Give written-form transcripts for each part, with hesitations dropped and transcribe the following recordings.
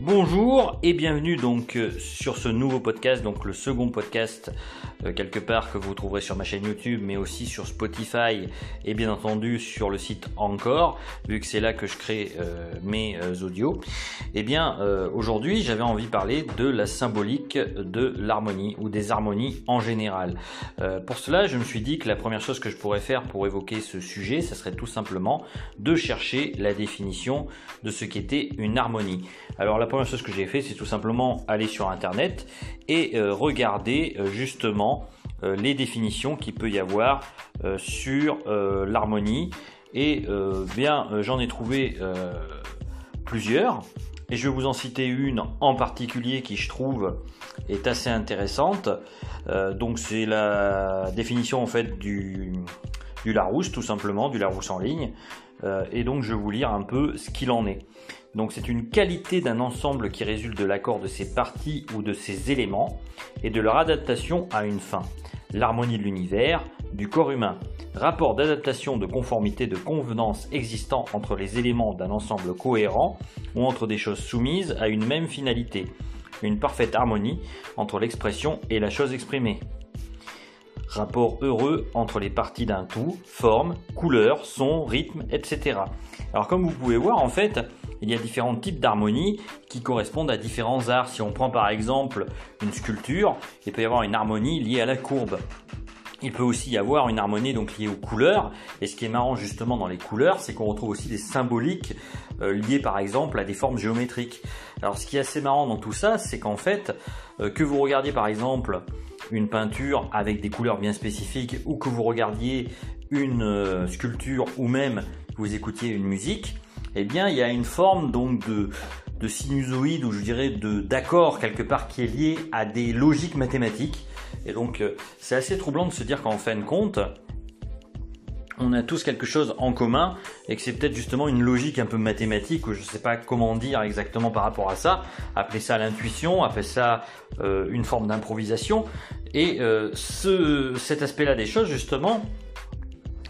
Bonjour et bienvenue donc sur ce nouveau podcast, donc le second podcast quelque part que vous trouverez sur ma chaîne YouTube, mais aussi sur Spotify et bien entendu sur le site Encore, vu que c'est là que je crée mes audios. Et bien aujourd'hui j'avais envie de parler de la symbolique de l'harmonie ou des harmonies en général. Pour cela je me suis dit que la première chose que je pourrais faire pour évoquer ce sujet, ça serait tout simplement de chercher la définition de ce qu'était une harmonie. Alors la première chose que j'ai fait, c'est tout simplement aller sur internet et regarder justement les définitions qu'il peut y avoir sur l'harmonie. Et j'en ai trouvé plusieurs et je vais vous en citer une en particulier qui, je trouve, est assez intéressante. Donc c'est la définition en fait du Larousse, tout simplement, du Larousse en ligne. Et donc je vais vous lire un peu ce qu'il en est. Donc c'est une qualité d'un ensemble qui résulte de l'accord de ses parties ou de ses éléments et de leur adaptation à une fin. L'harmonie de l'univers, du corps humain. Rapport d'adaptation, de conformité, de convenance existant entre les éléments d'un ensemble cohérent ou entre des choses soumises à une même finalité. Une parfaite harmonie entre l'expression et la chose exprimée. Rapport heureux entre les parties d'un tout, forme, couleur, son, rythme, etc. Alors comme vous pouvez voir, en fait, il y a différents types d'harmonie qui correspondent à différents arts. Si on prend par exemple une sculpture, il peut y avoir une harmonie liée à la courbe. Il peut aussi y avoir une harmonie donc liée aux couleurs. Et ce qui est marrant justement dans les couleurs, c'est qu'on retrouve aussi des symboliques liées par exemple à des formes géométriques. Alors ce qui est assez marrant dans tout ça, c'est qu'en fait, que vous regardiez par exemple une peinture avec des couleurs bien spécifiques ou que vous regardiez une sculpture ou même que vous écoutiez une musique, eh bien il y a une forme donc de sinusoïde ou je dirais d'accord quelque part qui est lié à des logiques mathématiques. Et donc c'est assez troublant de se dire qu'en fin de compte on a tous quelque chose en commun et que c'est peut-être justement une logique un peu mathématique ou je ne sais pas comment dire exactement par rapport à ça. Appelez ça l'intuition, appelez ça une forme d'improvisation. Et cet aspect-là des choses justement,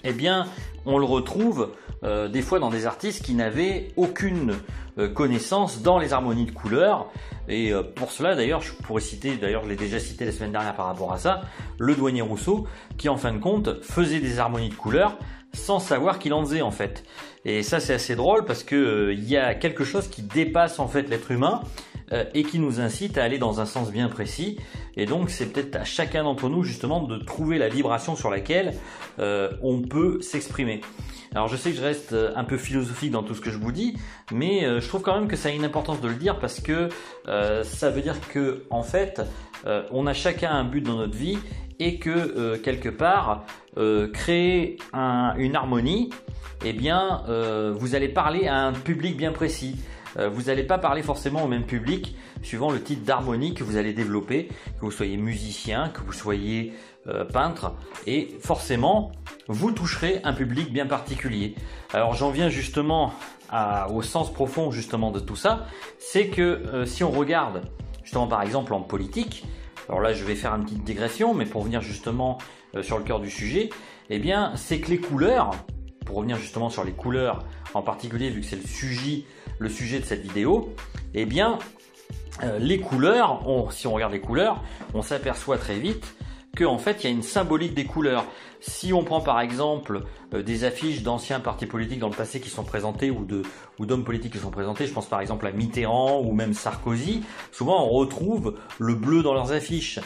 eh bien on le retrouve des fois dans des artistes qui n'avaient aucune connaissance dans les harmonies de couleurs. Et pour cela d'ailleurs je pourrais citer, d'ailleurs je l'ai déjà cité la semaine dernière par rapport à ça, le douanier Rousseau qui en fin de compte faisait des harmonies de couleurs sans savoir qu'il en faisait en fait. Et ça c'est assez drôle parce que il y a quelque chose qui dépasse en fait l'être humain et qui nous incite à aller dans un sens bien précis. Et donc c'est peut-être à chacun d'entre nous justement de trouver la vibration sur laquelle on peut s'exprimer. Alors je sais que je reste un peu philosophique dans tout ce que je vous dis, mais je trouve quand même que ça a une importance de le dire parce que ça veut dire que en fait on a chacun un but dans notre vie et que quelque part créer une harmonie, eh bien vous allez parler à un public bien précis. Vous n'allez pas parler forcément au même public suivant le type d'harmonie que vous allez développer, que vous soyez musicien, que vous soyez peintre, et forcément vous toucherez un public bien particulier. Alors j'en viens justement au sens profond justement de tout ça, c'est que si on regarde justement par exemple en politique, alors là je vais faire une petite digression, mais pour venir justement sur le cœur du sujet, eh bien c'est que les couleurs, pour revenir justement sur les couleurs en particulier vu que c'est le sujet de cette vidéo, eh bien les couleurs, si on regarde les couleurs, on s'aperçoit très vite qu'en fait il y a une symbolique des couleurs. Si on prend par exemple des affiches d'anciens partis politiques dans le passé qui sont présentés ou d'hommes politiques qui sont présentés, je pense par exemple à Mitterrand ou même Sarkozy, souvent on retrouve le bleu dans leurs affiches.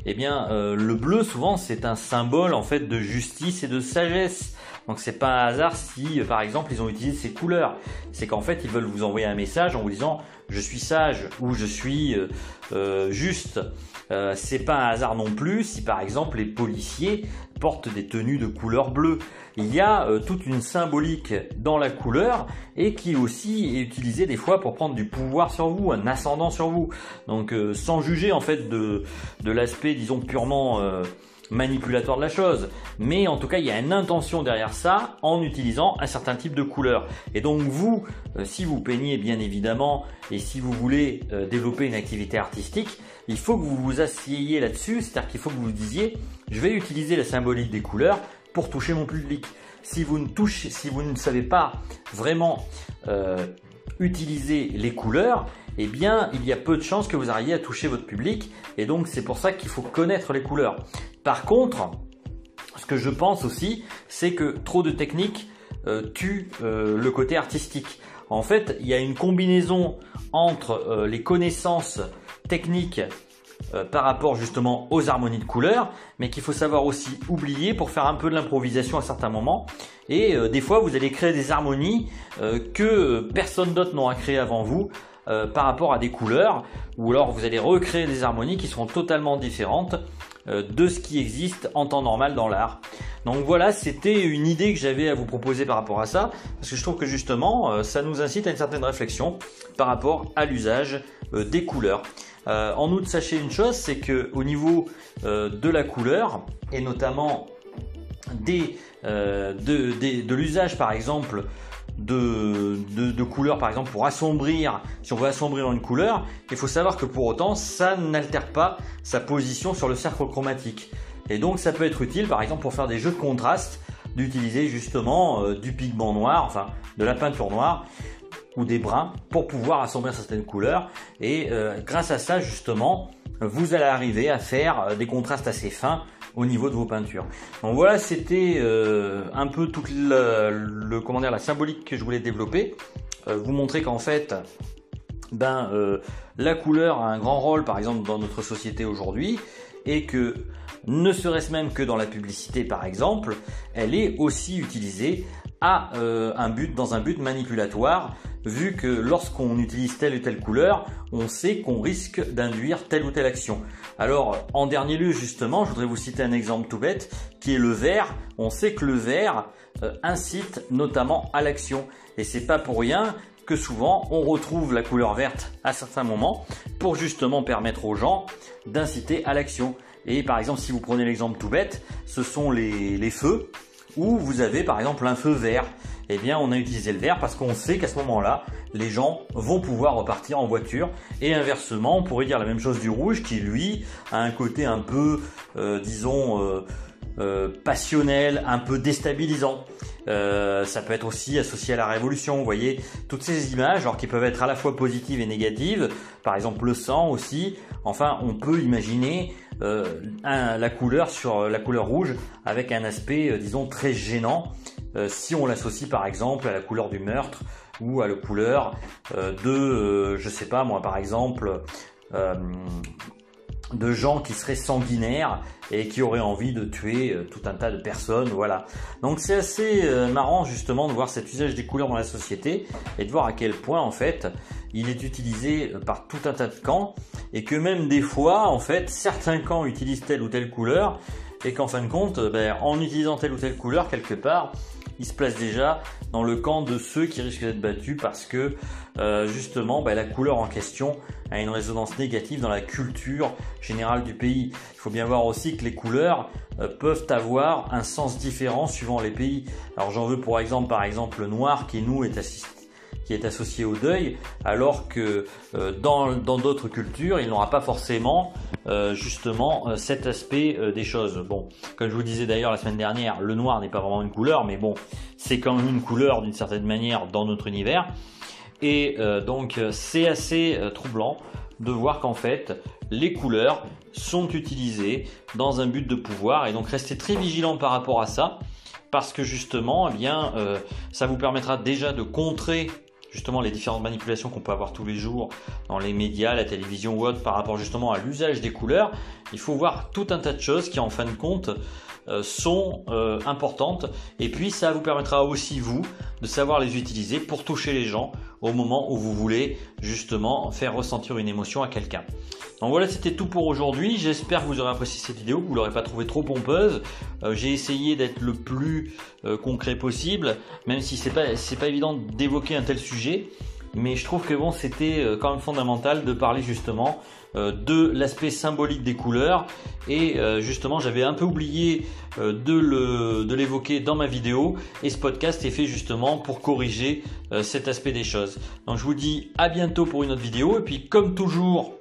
Eh bien le bleu souvent c'est un symbole en fait de justice et de sagesse. Donc c'est pas un hasard si par exemple ils ont utilisé ces couleurs. C'est qu'en fait ils veulent vous envoyer un message en vous disant je suis sage ou je suis juste. C'est pas un hasard non plus si par exemple les policiers portent des tenues de couleur bleue. Il y a toute une symbolique dans la couleur et qui aussi est utilisée des fois pour prendre du pouvoir sur vous, un ascendant sur vous. Donc sans juger en fait de l'aspect disons purement manipulateur de la chose, mais en tout cas il y a une intention derrière ça en utilisant un certain type de couleur. Et donc vous, si vous peignez bien évidemment et si vous voulez développer une activité artistique, il faut que vous vous asseyez là-dessus, c'est-à-dire qu'il faut que vous vous disiez je vais utiliser la symbolique des couleurs pour toucher mon public. Si vous ne savez pas vraiment utilisez les couleurs, eh bien, il y a peu de chances que vous arriviez à toucher votre public. Et donc, c'est pour ça qu'il faut connaître les couleurs. Par contre, ce que je pense aussi, c'est que trop de techniques tuent le côté artistique. En fait, il y a une combinaison entre les connaissances techniques par rapport justement aux harmonies de couleurs, mais qu'il faut savoir aussi oublier pour faire un peu de l'improvisation à certains moments. Et des fois, vous allez créer des harmonies que personne d'autre n'aura créé avant vous par rapport à des couleurs, ou alors vous allez recréer des harmonies qui seront totalement différentes de ce qui existe en temps normal dans l'art. Donc voilà, c'était une idée que j'avais à vous proposer par rapport à ça, parce que je trouve que justement, ça nous incite à une certaine réflexion par rapport à l'usage des couleurs. En outre, sachez une chose, c'est que au niveau de la couleur, et notamment de l'usage par exemple de couleurs, par exemple pour assombrir, si on veut assombrir une couleur, il faut savoir que pour autant ça n'altère pas sa position sur le cercle chromatique. Et donc ça peut être utile par exemple pour faire des jeux de contraste, d'utiliser justement du pigment noir, enfin de la peinture noire ou des bruns pour pouvoir assombrir certaines couleurs. Et grâce à ça justement, vous allez arriver à faire des contrastes assez fins au niveau de vos peintures. Donc voilà, c'était un peu toute la symbolique que je voulais développer. Vous montrer qu'en fait, la couleur a un grand rôle par exemple dans notre société aujourd'hui, et que ne serait-ce même que dans la publicité par exemple, elle est aussi utilisée à dans un but manipulatoire, vu que lorsqu'on utilise telle ou telle couleur, on sait qu'on risque d'induire telle ou telle action. Alors en dernier lieu justement, je voudrais vous citer un exemple tout bête qui est le vert. On sait que le vert incite notamment à l'action, et c'est pas pour rien que souvent on retrouve la couleur verte à certains moments pour justement permettre aux gens d'inciter à l'action. Et par exemple, si vous prenez l'exemple tout bête, ce sont les feux, où vous avez par exemple un feu vert. Eh bien, on a utilisé le vert parce qu'on sait qu'à ce moment-là, les gens vont pouvoir repartir en voiture. Et inversement, on pourrait dire la même chose du rouge qui, lui, a un côté un peu, passionnel, un peu déstabilisant. Ça peut être aussi associé à la révolution. Vous voyez, toutes ces images, alors qui peuvent être à la fois positives et négatives. Par exemple, le sang aussi. Enfin, on peut imaginer la couleur sur la couleur rouge avec un aspect, disons, très gênant. Si on l'associe par exemple à la couleur du meurtre ou à la couleur je sais pas moi, par exemple de gens qui seraient sanguinaires et qui auraient envie de tuer tout un tas de personnes, voilà. Donc c'est assez marrant justement de voir cet usage des couleurs dans la société et de voir à quel point en fait il est utilisé par tout un tas de camps, et que même des fois en fait certains camps utilisent telle ou telle couleur, et qu'en fin de compte en utilisant telle ou telle couleur quelque part, il se place déjà dans le camp de ceux qui risquent d'être battus parce que justement la couleur en question a une résonance négative dans la culture générale du pays. Il faut bien voir aussi que les couleurs peuvent avoir un sens différent suivant les pays. Alors j'en veux pour exemple le noir qui est associé au deuil, alors que dans d'autres cultures, il n'aura pas forcément justement cet aspect des choses. Bon, comme je vous disais d'ailleurs la semaine dernière, le noir n'est pas vraiment une couleur, mais bon, c'est quand même une couleur d'une certaine manière dans notre univers. Et donc c'est assez troublant de voir qu'en fait les couleurs sont utilisées dans un but de pouvoir, et donc restez très vigilant par rapport à ça, parce que justement ça vous permettra déjà de contrer justement les différentes manipulations qu'on peut avoir tous les jours dans les médias, la télévision ou autre par rapport justement à l'usage des couleurs. Il faut voir tout un tas de choses qui en fin de compte sont importantes, et puis ça vous permettra aussi vous de savoir les utiliser pour toucher les gens au moment où vous voulez justement faire ressentir une émotion à quelqu'un. Donc voilà, c'était tout pour aujourd'hui. J'espère que vous aurez apprécié cette vidéo, que vous ne l'aurez pas trouvée trop pompeuse. J'ai essayé d'être le plus concret possible, même si c'est pas évident d'évoquer un tel sujet. Mais je trouve que bon, c'était quand même fondamental de parler justement de l'aspect symbolique des couleurs, et justement j'avais un peu oublié de l'évoquer dans ma vidéo, et ce podcast est fait justement pour corriger cet aspect des choses. Donc je vous dis à bientôt pour une autre vidéo, et puis comme toujours,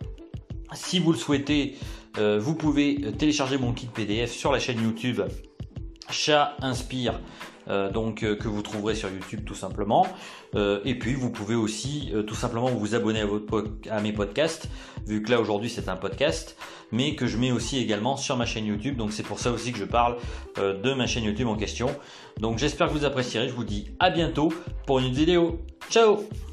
si vous le souhaitez, vous pouvez télécharger mon kit PDF sur la chaîne YouTube Chat Inspire que vous trouverez sur YouTube tout simplement. Et puis vous pouvez aussi tout simplement vous abonner à mes podcasts, vu que là aujourd'hui c'est un podcast, mais que je mets aussi également sur ma chaîne YouTube. Donc c'est pour ça aussi que je parle de ma chaîne YouTube en question. Donc j'espère que vous apprécierez. Je vous dis à bientôt pour une autre vidéo. Ciao!